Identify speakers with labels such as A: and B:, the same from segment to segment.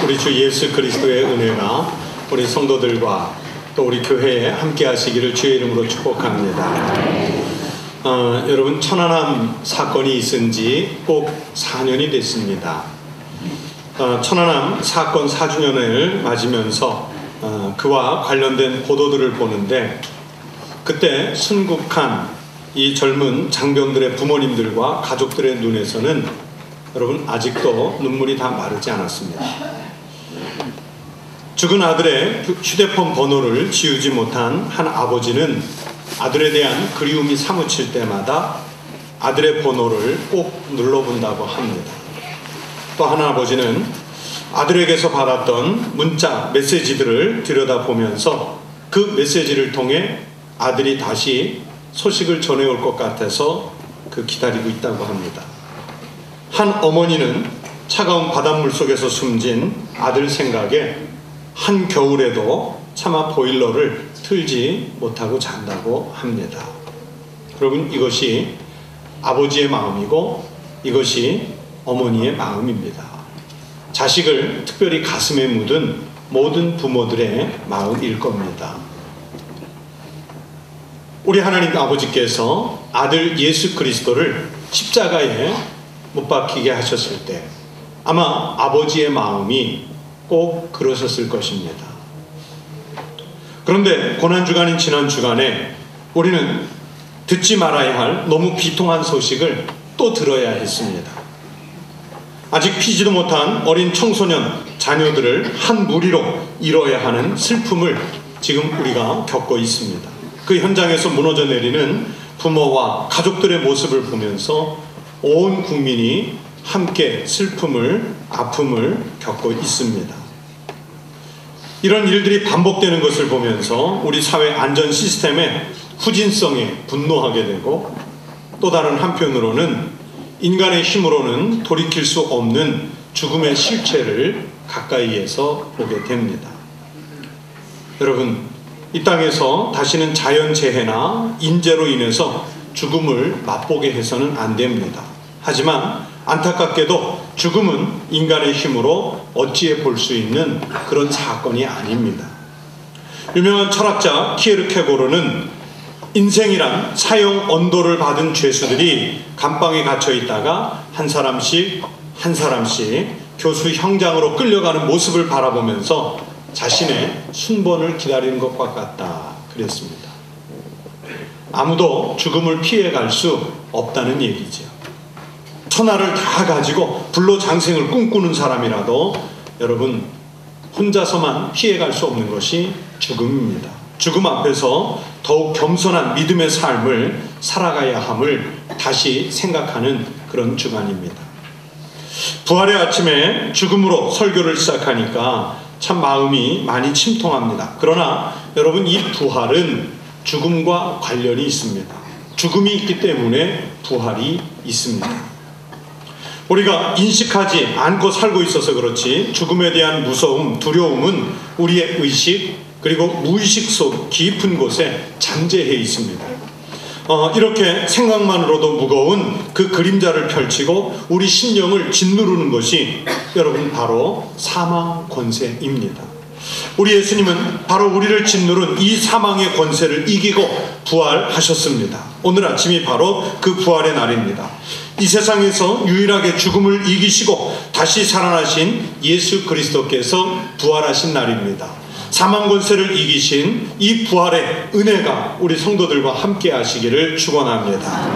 A: 우리 주 예수 그리스도의 은혜가 우리 성도들과 또 우리 교회에 함께 하시기를 주의 이름으로 축복합니다. 여러분, 천안함 사건이 있은 지 꼭 4년이 됐습니다. 천안함 사건 4주년을 맞으면서 그와 관련된 보도들을 보는데, 그때 순국한 이 젊은 장병들의 부모님들과 가족들의 눈에서는 여러분 아직도 눈물이 다 마르지 않았습니다. 죽은 아들의 휴대폰 번호를 지우지 못한 한 아버지는 아들에 대한 그리움이 사무칠 때마다 아들의 번호를 꼭 눌러본다고 합니다. 또 한 아버지는 아들에게서 받았던 문자 메시지들을 들여다보면서 그 메시지를 통해 아들이 다시 소식을 전해올 것 같아서 기다리고 있다고 합니다. 한 어머니는 차가운 바닷물 속에서 숨진 아들 생각에 한겨울에도 차마 보일러를 틀지 못하고 잔다고 합니다. 여러분, 이것이 아버지의 마음이고 이것이 어머니의 마음입니다. 자식을 특별히 가슴에 묻은 모든 부모들의 마음일 겁니다. 우리 하나님 아버지께서 아들 예수 그리스도를 십자가에 못 박히게 하셨을 때 아마 아버지의 마음이 꼭 그러셨을 것입니다. 그런데 고난주간인 지난 주간에 우리는 듣지 말아야 할 너무 비통한 소식을 또 들어야 했습니다. 아직 피지도 못한 어린 청소년 자녀들을 한 무리로 잃어야 하는 슬픔을 지금 우리가 겪고 있습니다. 그 현장에서 무너져 내리는 부모와 가족들의 모습을 보면서 온 국민이 함께 슬픔을, 아픔을 겪고 있습니다. 이런 일들이 반복되는 것을 보면서 우리 사회 안전 시스템의 후진성에 분노하게 되고, 또 다른 한편으로는 인간의 힘으로는 돌이킬 수 없는 죽음의 실체를 가까이에서 보게 됩니다. 여러분, 이 땅에서 다시는 자연재해나 인재로 인해서 죽음을 맛보게 해서는 안 됩니다. 하지만 안타깝게도 죽음은 인간의 힘으로 어찌해 볼 수 있는 그런 사건이 아닙니다. 유명한 철학자 키에르케고르는 인생이란 사형 언도를 받은 죄수들이 감방에 갇혀 있다가 한 사람씩 교수 형장으로 끌려가는 모습을 바라보면서 자신의 순번을 기다리는 것과 같다 그랬습니다. 아무도 죽음을 피해갈 수 없다는 얘기죠. 천하를 다 가지고 불로장생을 꿈꾸는 사람이라도 여러분 혼자서만 피해갈 수 없는 것이 죽음입니다. 죽음 앞에서 더욱 겸손한 믿음의 삶을 살아가야 함을 다시 생각하는 그런 주간입니다. 부활의 아침에 죽음으로 설교를 시작하니까 참 마음이 많이 침통합니다. 그러나 여러분, 이 부활은 죽음과 관련이 있습니다. 죽음이 있기 때문에 부활이 있습니다. 우리가 인식하지 않고 살고 있어서 그렇지 죽음에 대한 무서움, 두려움은 우리의 의식 그리고 무의식 속 깊은 곳에 잠재해 있습니다. 이렇게 생각만으로도 무거운 그 그림자를 펼치고 우리 심령을 짓누르는 것이 여러분 바로 사망 권세입니다. 우리 예수님은 바로 우리를 짓누른 이 사망의 권세를 이기고 부활하셨습니다. 오늘 아침이 바로 그 부활의 날입니다. 이 세상에서 유일하게 죽음을 이기시고 다시 살아나신 예수 그리스도께서 부활하신 날입니다. 사망 권세를 이기신 이 부활의 은혜가 우리 성도들과 함께 하시기를 축원합니다.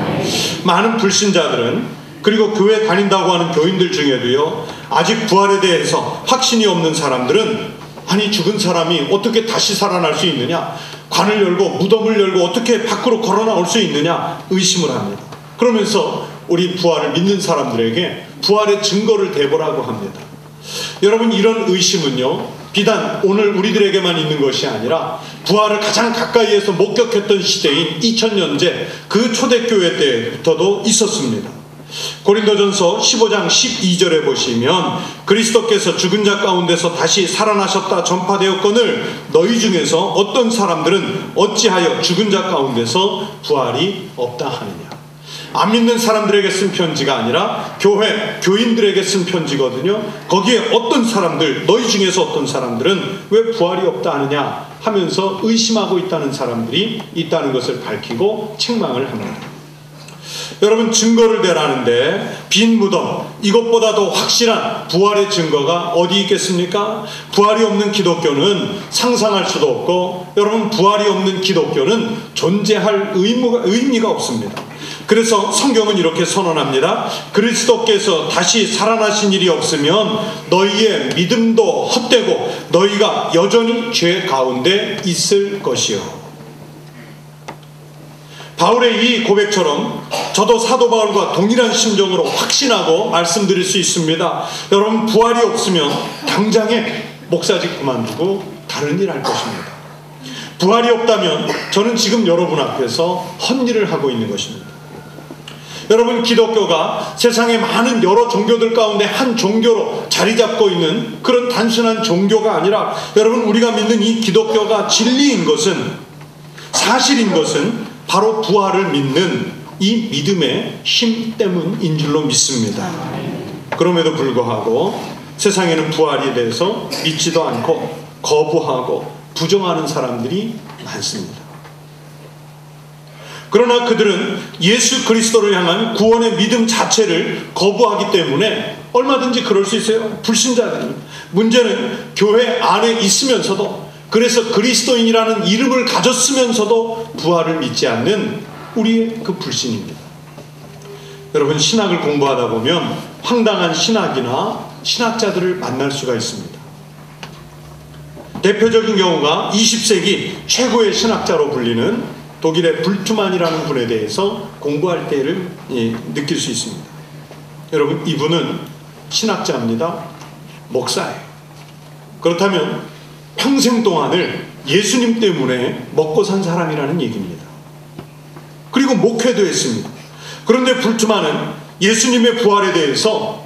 A: 많은 불신자들은, 그리고 교회 다닌다고 하는 교인들 중에도요, 아직 부활에 대해서 확신이 없는 사람들은 아니 죽은 사람이 어떻게 다시 살아날 수 있느냐, 관을 열고 무덤을 열고 어떻게 밖으로 걸어 나올 수 있느냐 의심을 합니다. 그러면서 우리 부활을 믿는 사람들에게 부활의 증거를 대보라고 합니다. 여러분, 이런 의심은요 비단 오늘 우리들에게만 있는 것이 아니라 부활을 가장 가까이에서 목격했던 시대인 2000년째 그 초대교회 때부터도 있었습니다. 고린도전서 15장 12절에 보시면 그리스도께서 죽은 자 가운데서 다시 살아나셨다 전파되었거늘 너희 중에서 어떤 사람들은 어찌하여 죽은 자 가운데서 부활이 없다 하느냐. 안 믿는 사람들에게 쓴 편지가 아니라 교회, 교인들에게 쓴 편지거든요. 거기에 어떤 사람들, 너희 중에서 어떤 사람들은 왜 부활이 없다 하느냐 하면서 의심하고 있다는 사람들이 있다는 것을 밝히고 책망을 합니다. 여러분, 증거를 대라는데 빈 무덤, 이것보다도 확실한 부활의 증거가 어디 있겠습니까? 부활이 없는 기독교는 상상할 수도 없고, 여러분, 부활이 없는 기독교는 존재할 의미가 없습니다. 그래서 성경은 이렇게 선언합니다. 그리스도께서 다시 살아나신 일이 없으면 너희의 믿음도 헛되고 너희가 여전히 죄 가운데 있을 것이요. 바울의 이 고백처럼 저도 사도 바울과 동일한 심정으로 확신하고 말씀드릴 수 있습니다. 여러분, 부활이 없으면 당장에 목사직 그만두고 다른 일 할 것입니다. 부활이 없다면 저는 지금 여러분 앞에서 헛일을 하고 있는 것입니다. 여러분, 기독교가 세상의 많은 여러 종교들 가운데 한 종교로 자리 잡고 있는 그런 단순한 종교가 아니라, 여러분, 우리가 믿는 이 기독교가 진리인 것은, 사실인 것은 바로 부활을 믿는 이 믿음의 힘 때문인 줄로 믿습니다. 그럼에도 불구하고 세상에는 부활에 대해서 믿지도 않고 거부하고 부정하는 사람들이 많습니다. 그러나 그들은 예수 그리스도를 향한 구원의 믿음 자체를 거부하기 때문에 얼마든지 그럴 수 있어요. 불신자들은. 문제는 교회 안에 있으면서도, 그래서 그리스도인이라는 이름을 가졌으면서도 부활을 믿지 않는 우리의 그 불신입니다. 여러분, 신학을 공부하다 보면 황당한 신학이나 신학자들을 만날 수가 있습니다. 대표적인 경우가 20세기 최고의 신학자로 불리는 독일의 불트만이라는 분에 대해서 공부할 때를 느낄 수 있습니다. 여러분, 이분은 신학자입니다. 목사예요. 그렇다면 평생 동안을 예수님 때문에 먹고 산 사람이라는 얘기입니다. 그리고 목회도 했습니다. 그런데 불트만은 예수님의 부활에 대해서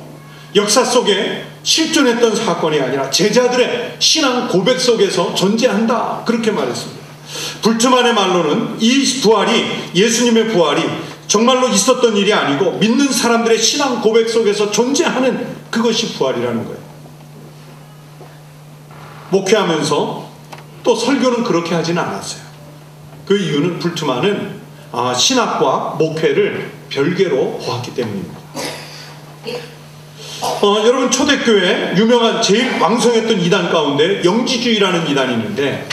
A: 역사 속에 실존했던 사건이 아니라 제자들의 신앙 고백 속에서 존재한다, 그렇게 말했습니다. 불트만의 말로는 이 부활이, 예수님의 부활이 정말로 있었던 일이 아니고 믿는 사람들의 신앙 고백 속에서 존재하는 그것이 부활이라는 거예요. 목회하면서 또 설교는 그렇게 하지는 않았어요. 그 이유는 불트만은 신학과 목회를 별개로 보았기 때문입니다. 여러분, 초대교회 유명한 제일 왕성했던 이단 가운데 영지주의라는 이단이 있는데,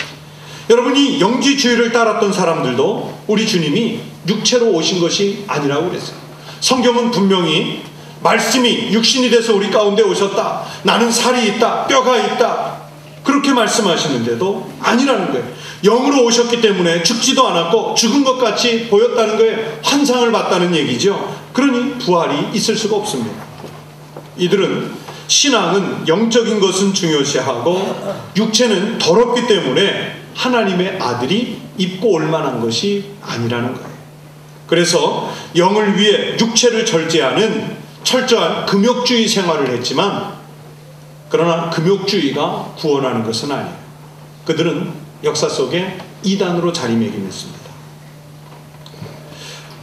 A: 여러분이 영지주의를 따랐던 사람들도 우리 주님이 육체로 오신 것이 아니라고 그랬어요. 성경은 분명히 말씀이 육신이 돼서 우리 가운데 오셨다, 나는 살이 있다, 뼈가 있다, 그렇게 말씀하시는데도 아니라는 거예요. 영으로 오셨기 때문에 죽지도 않았고 죽은 것 같이 보였다는 거에 환상을 봤다는 얘기죠. 그러니 부활이 있을 수가 없습니다. 이들은 신앙은 영적인 것은 중요시하고 육체는 더럽기 때문에 하나님의 아들이 입고 올 만한 것이 아니라는 거예요. 그래서 영을 위해 육체를 절제하는 철저한 금욕주의 생활을 했지만, 그러나 금욕주의가 구원하는 것은 아니에요. 그들은 역사 속에 이단으로 자리매김했습니다.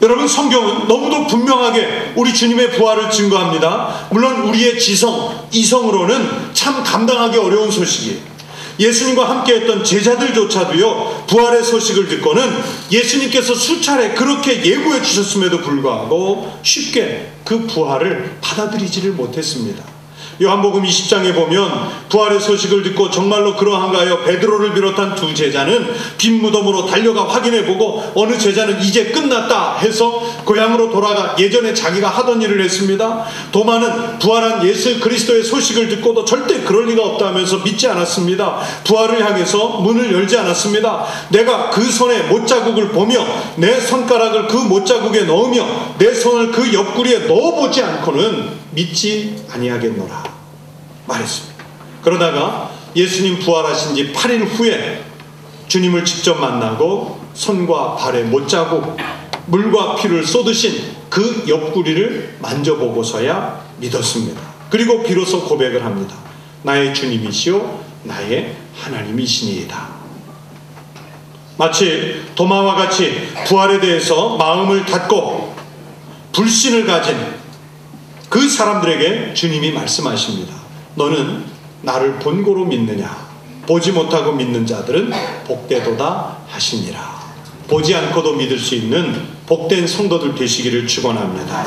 A: 여러분, 성경은 너무도 분명하게 우리 주님의 부활을 증거합니다. 물론 우리의 지성, 이성으로는 참 감당하기 어려운 소식이에요. 예수님과 함께했던 제자들조차도요, 부활의 소식을 듣고는 예수님께서 수차례 그렇게 예고해 주셨음에도 불구하고 쉽게 그 부활을 받아들이지를 못했습니다. 요한복음 20장에 보면 부활의 소식을 듣고 정말로 그러한가 하여 베드로를 비롯한 두 제자는 빈 무덤으로 달려가 확인해보고, 어느 제자는 이제 끝났다 해서 고향으로 돌아가 예전에 자기가 하던 일을 했습니다. 도마는 부활한 예수 그리스도의 소식을 듣고도 절대 그럴 리가 없다 하면서 믿지 않았습니다. 부활을 향해서 문을 열지 않았습니다. 내가 그 손에 못자국을 보며 내 손가락을 그 못자국에 넣으며 내 손을 그 옆구리에 넣어보지 않고는 믿지 아니하겠노라 말했습니다. 그러다가 예수님 부활하신 지 8일 후에 주님을 직접 만나고 손과 발에 못자국, 물과 피를 쏟으신 그 옆구리를 만져보고서야 믿었습니다. 그리고 비로소 고백을 합니다. 나의 주님이시오 나의 하나님이시니이다. 마치 도마와 같이 부활에 대해서 마음을 닫고 불신을 가진 그 사람들에게 주님이 말씀하십니다. 너는 나를 본고로 믿느냐? 보지 못하고 믿는 자들은 복되도다 하시니라. 보지 않고도 믿을 수 있는 복된 성도들 되시기를 축원합니다.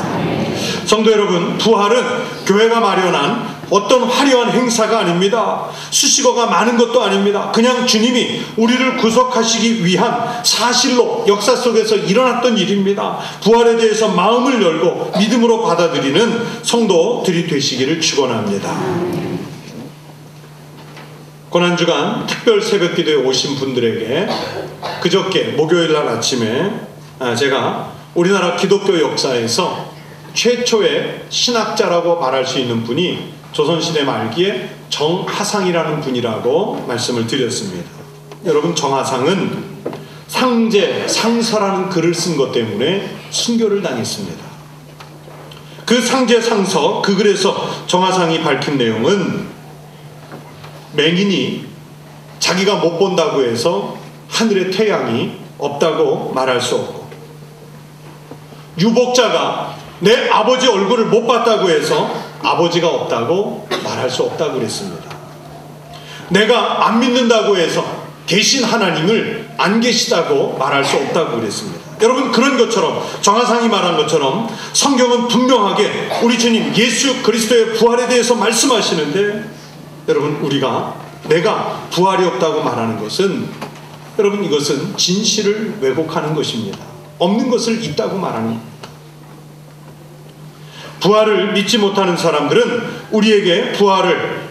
A: 성도 여러분, 부활은 교회가 마련한 어떤 화려한 행사가 아닙니다. 수식어가 많은 것도 아닙니다. 그냥 주님이 우리를 구속하시기 위한 사실로 역사 속에서 일어났던 일입니다. 부활에 대해서 마음을 열고 믿음으로 받아들이는 성도들이 되시기를 축원합니다. 고난주간 특별 새벽기도에 오신 분들에게 그저께 목요일 날 아침에 제가 우리나라 기독교 역사에서 최초의 신학자라고 말할 수 있는 분이 조선시대 말기에 정하상이라는 분이라고 말씀을 드렸습니다. 여러분, 정하상은 상제, 상서라는 글을 쓴 것 때문에 순교를 당했습니다. 그 상제, 상서, 그 글에서 정하상이 밝힌 내용은 맹인이 자기가 못 본다고 해서 하늘에 태양이 없다고 말할 수 없고, 유복자가 내 아버지 얼굴을 못 봤다고 해서 아버지가 없다고 말할 수 없다고 그랬습니다. 내가 안 믿는다고 해서 계신 하나님을 안 계시다고 말할 수 없다고 그랬습니다. 여러분, 그런 것처럼 정하상이 말한 것처럼 성경은 분명하게 우리 주님 예수 그리스도의 부활에 대해서 말씀하시는데, 여러분, 내가 부활이 없다고 말하는 것은, 여러분, 이것은 진실을 왜곡하는 것입니다. 없는 것을 있다고 말하는 겁니다. 부활을 믿지 못하는 사람들은 우리에게 부활을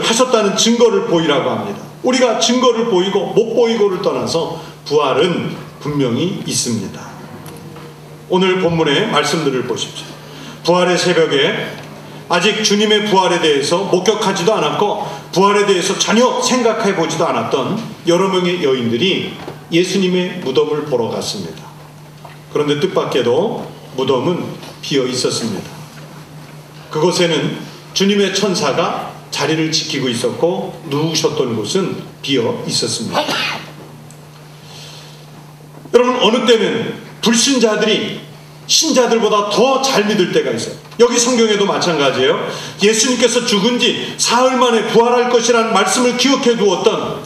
A: 하셨다는 증거를 보이라고 합니다. 우리가 증거를 보이고 못 보이고를 떠나서 부활은 분명히 있습니다. 오늘 본문의 말씀들을 보십시오. 부활의 새벽에 아직 주님의 부활에 대해서 목격하지도 않았고 부활에 대해서 전혀 생각해 보지도 않았던 여러 명의 여인들이 예수님의 무덤을 보러 갔습니다. 그런데 뜻밖에도 무덤은 비어 있었습니다. 그곳에는 주님의 천사가 자리를 지키고 있었고 누우셨던 곳은 비어 있었습니다. 여러분, 어느 때는 불신자들이 신자들보다 더 잘 믿을 때가 있어요. 여기 성경에도 마찬가지예요. 예수님께서 죽은 지 사흘 만에 부활할 것이라는 말씀을 기억해 두었던,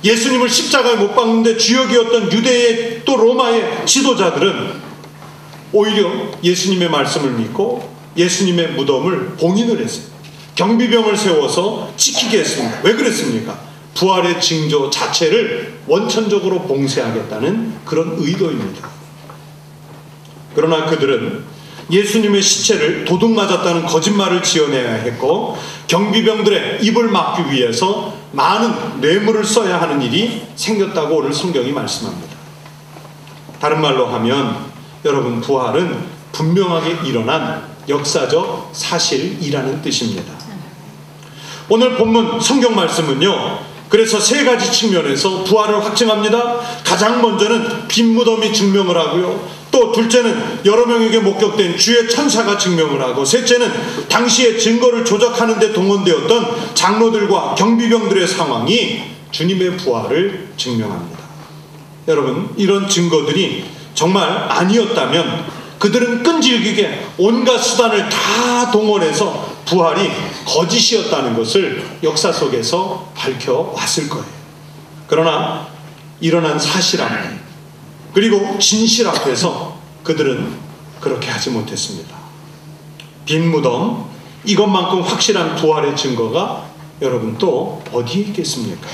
A: 예수님을 십자가에 못 박는데 주역이었던 유대의 또 로마의 지도자들은 오히려 예수님의 말씀을 믿고 예수님의 무덤을 봉인을 했어요. 경비병을 세워서 지키게 했습니다. 왜 그랬습니까? 부활의 징조 자체를 원천적으로 봉쇄하겠다는 그런 의도입니다. 그러나 그들은 예수님의 시체를 도둑 맞았다는 거짓말을 지어내야 했고, 경비병들의 입을 막기 위해서 많은 뇌물을 써야 하는 일이 생겼다고 오늘 성경이 말씀합니다. 다른 말로 하면, 여러분, 부활은 분명하게 일어난 역사적 사실이라는 뜻입니다. 오늘 본문 성경 말씀은요, 그래서 세 가지 측면에서 부활을 확증합니다. 가장 먼저는 빈 무덤이 증명을 하고요, 또 둘째는 여러 명에게 목격된 주의 천사가 증명을 하고, 셋째는 당시의 증거를 조작하는 데 동원되었던 장로들과 경비병들의 상황이 주님의 부활을 증명합니다. 여러분, 이런 증거들이 정말 아니었다면 그들은 끈질기게 온갖 수단을 다 동원해서 부활이 거짓이었다는 것을 역사 속에서 밝혀왔을 거예요. 그러나 일어난 사실 앞에, 그리고 진실 앞에서 그들은 그렇게 하지 못했습니다. 빈 무덤, 이것만큼 확실한 부활의 증거가 여러분 또 어디에 있겠습니까?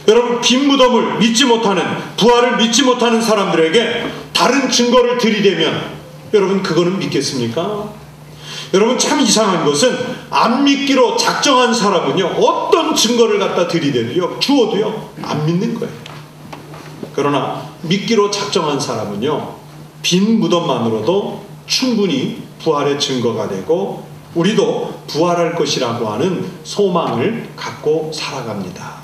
A: 여러분, 빈 무덤을 믿지 못하는, 부활을 믿지 못하는 사람들에게 다른 증거를 들이대면 여러분 그거는 믿겠습니까? 여러분, 참 이상한 것은 안 믿기로 작정한 사람은요, 어떤 증거를 갖다 들이대도요, 주어도요, 안 믿는 거예요. 그러나 믿기로 작정한 사람은요, 빈 무덤만으로도 충분히 부활의 증거가 되고 우리도 부활할 것이라고 하는 소망을 갖고 살아갑니다.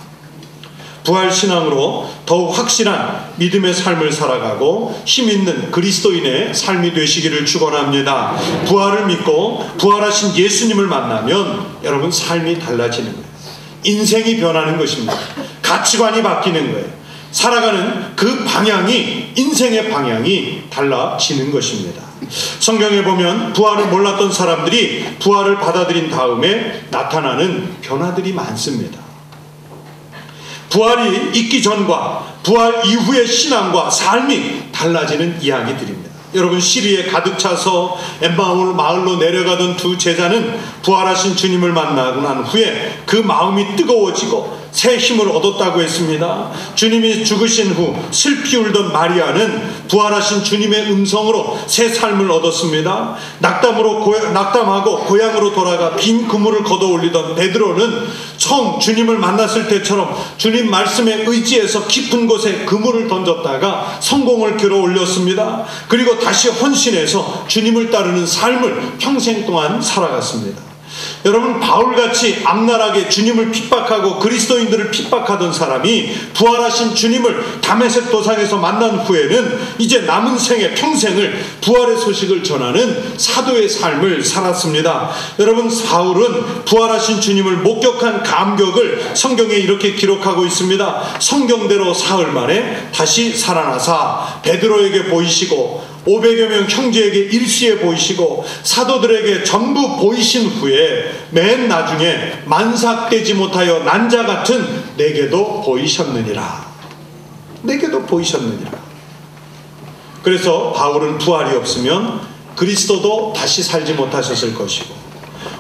A: 부활신앙으로 더욱 확실한 믿음의 삶을 살아가고 힘있는 그리스도인의 삶이 되시기를 축원합니다. 부활을 믿고 부활하신 예수님을 만나면 여러분 삶이 달라지는 거예요. 인생이 변하는 것입니다. 가치관이 바뀌는 거예요. 살아가는 그 방향이, 인생의 방향이 달라지는 것입니다. 성경에 보면 부활을 몰랐던 사람들이 부활을 받아들인 다음에 나타나는 변화들이 많습니다. 부활이 있기 전과 부활 이후의 신앙과 삶이 달라지는 이야기들입니다. 여러분, 시리에 가득 차서 엠마오 마을로 내려가던 두 제자는 부활하신 주님을 만나고 난 후에 그 마음이 뜨거워지고 새 힘을 얻었다고 했습니다. 주님이 죽으신 후 슬피 울던 마리아는 부활하신 주님의 음성으로 새 삶을 얻었습니다. 낙담하고 고향으로 돌아가 빈 그물을 걷어 올리던 베드로는 처음 주님을 만났을 때처럼 주님 말씀에 의지해서 깊은 곳에 그물을 던졌다가 성공을 들어 올렸습니다. 그리고 다시 헌신해서 주님을 따르는 삶을 평생 동안 살아갔습니다. 여러분, 바울같이 악랄하게 주님을 핍박하고 그리스도인들을 핍박하던 사람이 부활하신 주님을 다메섹 도상에서 만난 후에는 이제 남은 생애 평생을 부활의 소식을 전하는 사도의 삶을 살았습니다. 여러분, 바울은 부활하신 주님을 목격한 감격을 성경에 이렇게 기록하고 있습니다. 성경대로 사흘 만에 다시 살아나사 베드로에게 보이시고 500여 명 형제에게 일시에 보이시고 사도들에게 전부 보이신 후에 맨 나중에 만삭되지 못하여 난자 같은 내게도 보이셨느니라. 내게도 보이셨느니라. 그래서 바울은 부활이 없으면 그리스도도 다시 살지 못하셨을 것이고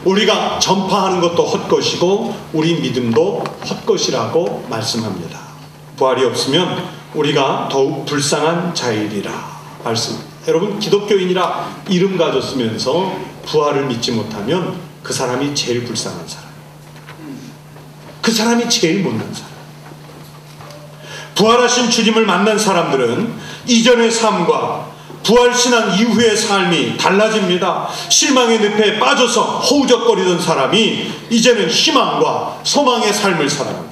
A: 우리가 전파하는 것도 헛것이고 우리 믿음도 헛것이라고 말씀합니다. 부활이 없으면 우리가 더욱 불쌍한 자이리라 말씀합니다. 여러분, 기독교인이라 이름 가졌으면서 부활을 믿지 못하면 그 사람이 제일 불쌍한 사람, 그 사람이 제일 못난 사람. 부활하신 주님을 만난 사람들은 이전의 삶과 부활신앙 이후의 삶이 달라집니다. 실망의 늪에 빠져서 허우적거리던 사람이 이제는 희망과 소망의 삶을 살아갑니다.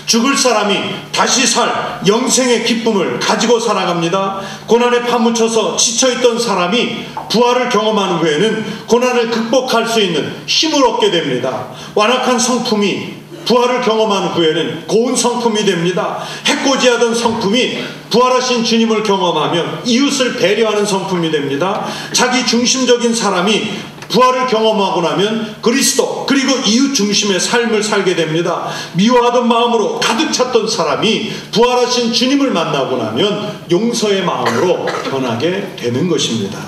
A: 죽을 사람이 다시 살 영생의 기쁨을 가지고 살아갑니다. 고난에 파묻혀서 지쳐있던 사람이 부활을 경험한 후에는 고난을 극복할 수 있는 힘을 얻게 됩니다. 완악한 성품이 부활을 경험한 후에는 고운 성품이 됩니다. 해코지하던 성품이 부활하신 주님을 경험하면 이웃을 배려하는 성품이 됩니다. 자기 중심적인 사람이 부활을 경험하고 나면 그리스도 그리고 이웃 중심의 삶을 살게 됩니다. 미워하던 마음으로 가득 찼던 사람이 부활하신 주님을 만나고 나면 용서의 마음으로 변하게 되는 것입니다.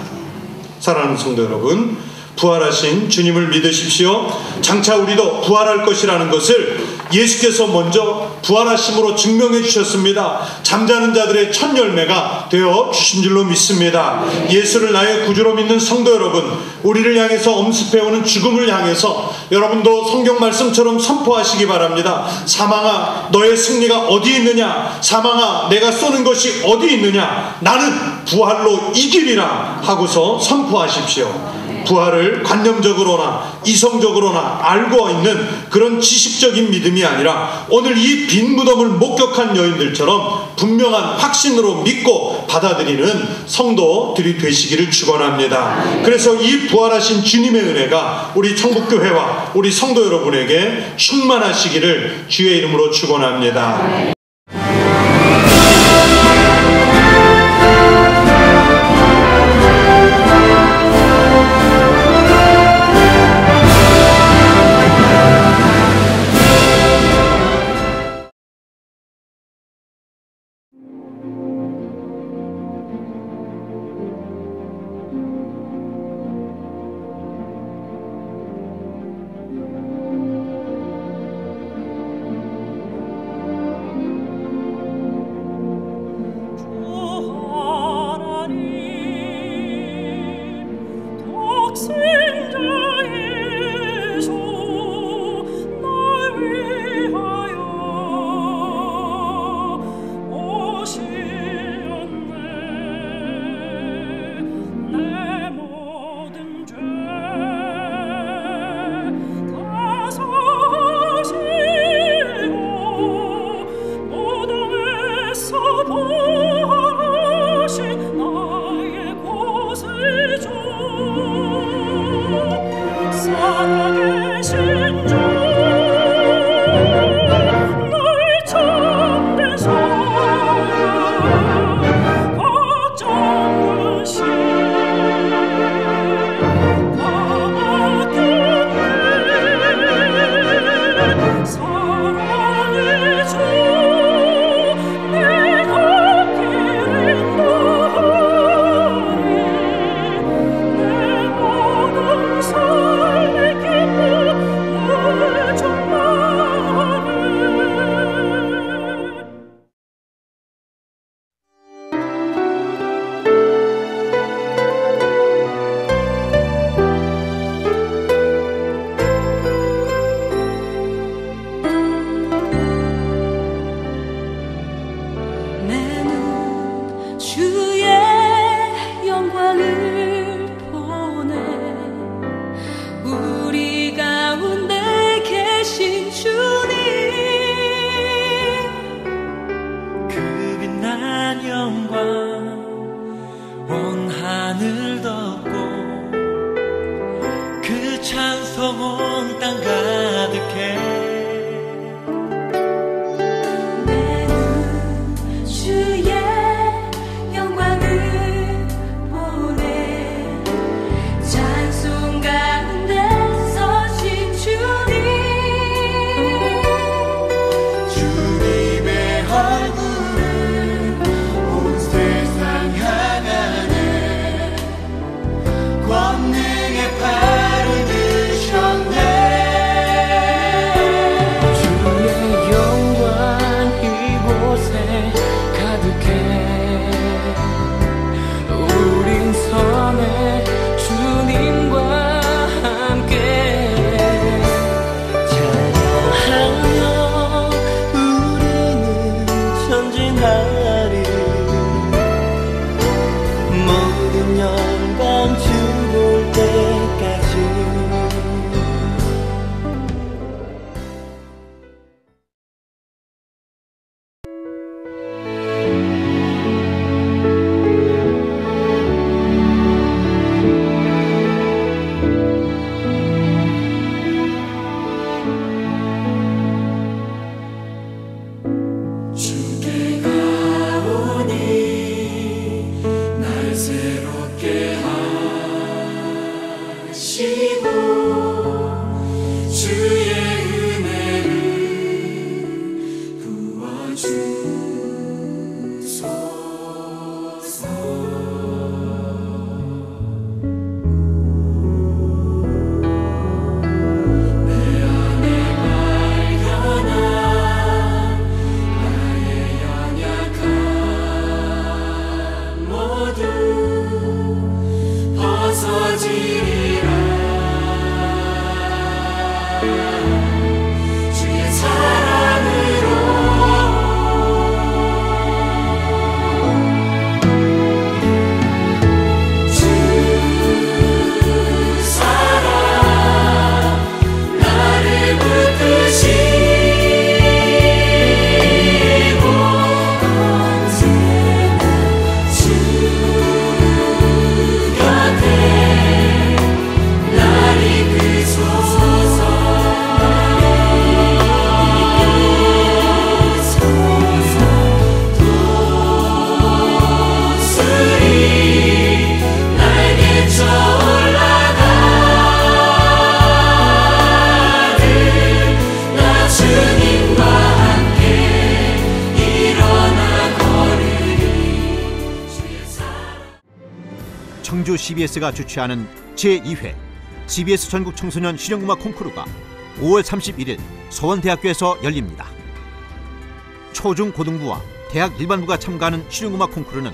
A: 사랑하는 성도 여러분, 부활하신 주님을 믿으십시오. 장차 우리도 부활할 것이라는 것을 예수께서 먼저 부활하심으로 증명해 주셨습니다. 잠자는 자들의 첫 열매가 되어 주신 줄로 믿습니다. 예수를 나의 구주로 믿는 성도 여러분, 우리를 향해서 엄습해오는 죽음을 향해서 여러분도 성경 말씀처럼 선포하시기 바랍니다. 사망아, 너의 승리가 어디 있느냐? 사망아, 내가 쏘는 것이 어디 있느냐? 나는 부활로 이기리라 하고서 선포하십시오. 부활을 관념적으로나 이성적으로나 알고 있는 그런 지식적인 믿음이 아니라 오늘 이 빈 무덤을 목격한 여인들처럼 분명한 확신으로 믿고 받아들이는 성도들이 되시기를 축원합니다. 그래서 이 부활하신 주님의 은혜가 우리 천국교회와 우리 성도 여러분에게 충만하시기를 주의 이름으로 축원합니다.
B: 청주 CBS가 주최하는 제2회 CBS 전국 청소년 실용음악 콩쿠르가 5월 31일 서원대학교에서 열립니다. 초중고등부와 대학 일반부가 참가하는 실용음악 콩쿠르는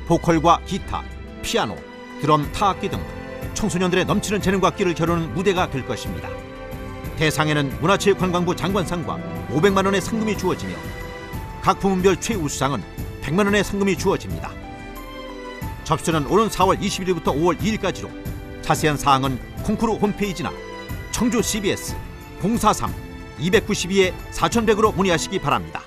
B: 보컬과 기타, 피아노, 드럼, 타악기 등 청소년들의 넘치는 재능과 끼를 겨루는 무대가 될 것입니다. 대상에는 문화체육관광부 장관상과 500만 원의 상금이 주어지며 각 부문별 최우수상은 100만 원의 상금이 주어집니다. 접수는 오는 4월 21일부터 5월 2일까지로 자세한 사항은 콩쿠르 홈페이지나 청주 CBS 043-292-4100으로 문의하시기 바랍니다.